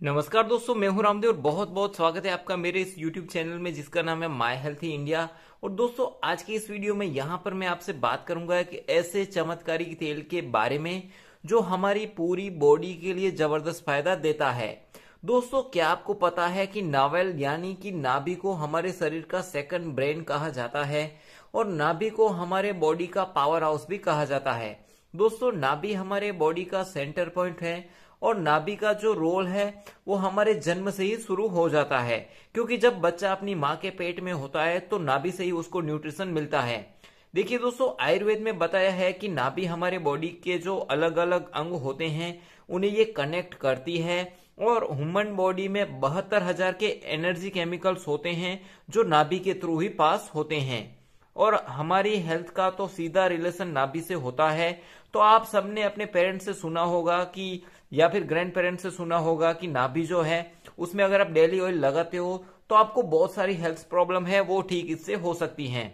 नमस्कार दोस्तों, मैं हूं रामदेव और बहुत बहुत स्वागत है आपका मेरे इस YouTube चैनल में जिसका नाम है माय हेल्थी इंडिया। और दोस्तों आज की इस वीडियो में यहां पर मैं आपसे बात करूंगा कि ऐसे चमत्कारी तेल के बारे में जो हमारी पूरी बॉडी के लिए जबरदस्त फायदा देता है। दोस्तों क्या आपको पता है कि नावेल यानी कि नाभि को हमारे शरीर का सेकंड ब्रेन कहा जाता है और नाभि को हमारे बॉडी का पावर हाउस भी कहा जाता है। दोस्तों नाभि हमारे बॉडी का सेंटर पॉइंट है और नाभि का जो रोल है वो हमारे जन्म से ही शुरू हो जाता है, क्योंकि जब बच्चा अपनी माँ के पेट में होता है तो नाभि से ही उसको न्यूट्रिशन मिलता है। देखिए दोस्तों, आयुर्वेद में बताया है कि नाभि हमारे बॉडी के जो अलग अलग अंग होते हैं उन्हें ये कनेक्ट करती है और ह्यूमन बॉडी में 72,000 के एनर्जी केमिकल्स होते हैं जो नाभि के थ्रू ही पास होते हैं और हमारी हेल्थ का तो सीधा रिलेशन नाभि से होता है। तो आप सबने अपने पेरेंट्स से सुना होगा कि या फिर ग्रैंड पेरेंट्स से सुना होगा कि नाभि जो है उसमें अगर आप डेली ऑयल लगाते हो तो आपको बहुत सारी हेल्थ प्रॉब्लम है वो ठीक इससे हो सकती हैं।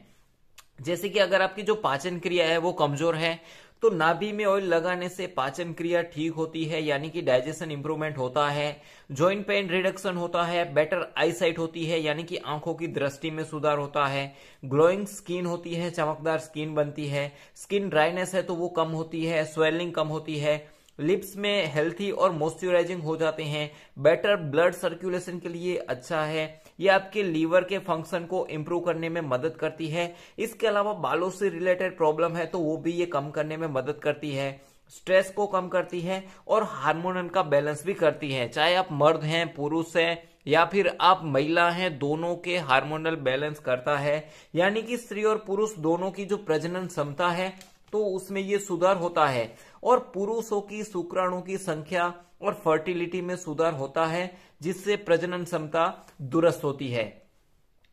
जैसे कि अगर आपकी जो पाचन क्रिया है वो कमजोर है तो नाभि में ऑयल लगाने से पाचन क्रिया ठीक होती है, यानी कि डाइजेशन इंप्रूवमेंट होता है, जॉइंट पेन रिडक्शन होता है, बेटर आई साइट होती है यानी कि आंखों की दृष्टि में सुधार होता है, ग्लोइंग स्किन होती है, चमकदार स्किन बनती है, स्किन ड्राइनेस है तो वो कम होती है, स्वेलिंग कम होती है, लिप्स में हेल्थी और मॉइस्चराइजिंग हो जाते हैं, बेटर ब्लड सर्कुलेशन के लिए अच्छा है, ये आपके लीवर के फंक्शन को इम्प्रूव करने में मदद करती है। इसके अलावा बालों से रिलेटेड प्रॉब्लम है तो वो भी ये कम करने में मदद करती है, स्ट्रेस को कम करती है और हार्मोन का बैलेंस भी करती है। चाहे आप मर्द हैं, पुरुष हैं या फिर आप महिला हैं, दोनों के हार्मोनल बैलेंस करता है, यानी कि स्त्री और पुरुष दोनों की जो प्रजनन क्षमता है तो उसमें ये सुधार होता है और पुरुषों की शुक्राणु की संख्या और फर्टिलिटी में सुधार होता है जिससे प्रजनन क्षमता दुरुस्त होती है।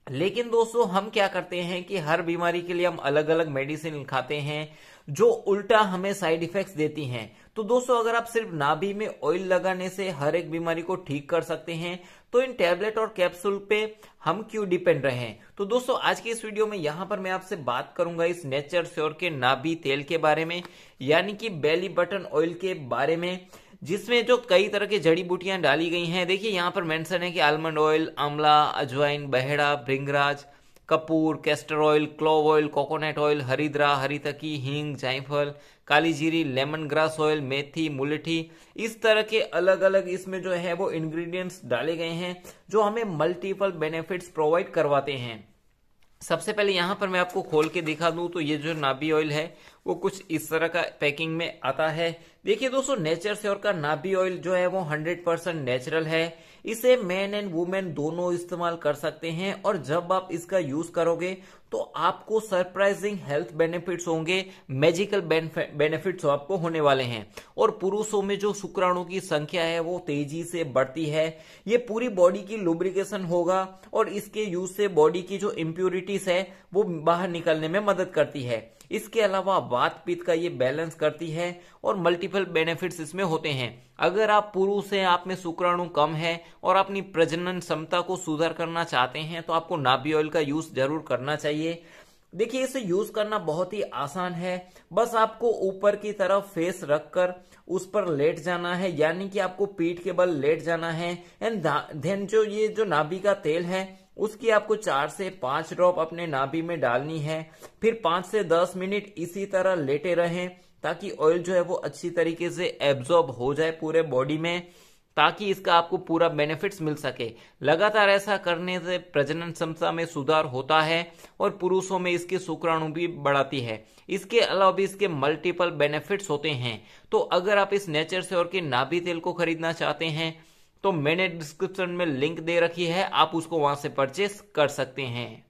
लेकिन दोस्तों हम क्या करते हैं कि हर बीमारी के लिए हम अलग अलग मेडिसिन खाते हैं जो उल्टा हमें साइड इफेक्ट्स देती हैं। तो दोस्तों अगर आप सिर्फ नाभि में ऑयल लगाने से हर एक बीमारी को ठीक कर सकते हैं तो इन टैबलेट और कैप्सूल पे हम क्यों डिपेंड रहें। तो दोस्तों आज की इस वीडियो में यहां पर मैं आपसे बात करूंगा इस नेचर श्योर के नाभि तेल के बारे में, यानी कि बेली बटन ऑयल के बारे में, जिसमें जो कई तरह की जड़ी बूटियां डाली गई हैं। देखिए यहाँ पर मेंशन है कि आलमंड ऑयल, आंवला, अजवाइन, बहेड़ा, भृंगराज, कपूर, castor oil, clove oil, coconut oil, हरिद्रा, हरितकी, हींग, जायफल, काली जीरी, लेमन ग्रास ऑयल, मेथी, मुलठी, इस तरह के अलग अलग इसमें जो है वो इंग्रेडिएंट्स डाले गए हैं जो हमें मल्टीपल बेनिफिट्स प्रोवाइड करवाते हैं। सबसे पहले यहाँ पर मैं आपको खोल के दिखा दूं तो ये जो नाभि ऑयल है वो कुछ इस तरह का पैकिंग में आता है। देखिए दोस्तों, नेचर श्योर का नाभि ऑयल जो है वो 100% नेचुरल है। इसे मैन एंड वुमेन दोनों इस्तेमाल कर सकते हैं और जब आप इसका यूज करोगे तो आपको सरप्राइजिंग हेल्थ बेनिफिट्स होंगे, मैजिकल बेनिफिट्स आपको होने वाले हैं। और पुरुषों में जो शुक्राणु की संख्या है वो तेजी से बढ़ती है, ये पूरी बॉडी की लुब्रिकेशन होगा और इसके यूज से बॉडी की जो इम्प्योरिटीज है वो बाहर निकलने में मदद करती है। इसके अलावा वात पित्त का ये बैलेंस करती है और मल्टीपल बेनिफिट्स इसमें होते हैं। अगर आप पुरुष हैं, आप में शुक्राणु कम है और अपनी प्रजनन क्षमता को सुधार करना चाहते हैं तो आपको नाभि ऑयल का यूज जरूर करना चाहिए। देखिए इसे यूज करना बहुत ही आसान है, बस आपको ऊपर की तरफ फेस रखकर उस पर लेट जाना है, यानी कि आपको पीठ के बल लेट जाना है एंड देन जो ये जो नाभि का तेल है उसकी आपको 4 से 5 ड्रॉप अपने नाभि में डालनी है। फिर 5 से 10 मिनट इसी तरह लेटे रहें ताकि ऑयल जो है वो अच्छी तरीके से एब्जॉर्ब हो जाए पूरे बॉडी में, ताकि इसका आपको पूरा बेनिफिट्स मिल सके। लगातार ऐसा करने से प्रजनन क्षमता में सुधार होता है और पुरुषों में इसके शुक्राणु भी बढ़ाती है। इसके अलावा भी इसके मल्टीपल बेनिफिट्स होते हैं। तो अगर आप इस नेचर श्योर के नाभि तेल को खरीदना चाहते हैं तो मैंने डिस्क्रिप्शन में लिंक दे रखी है, आप उसको वहां से परचेस कर सकते हैं।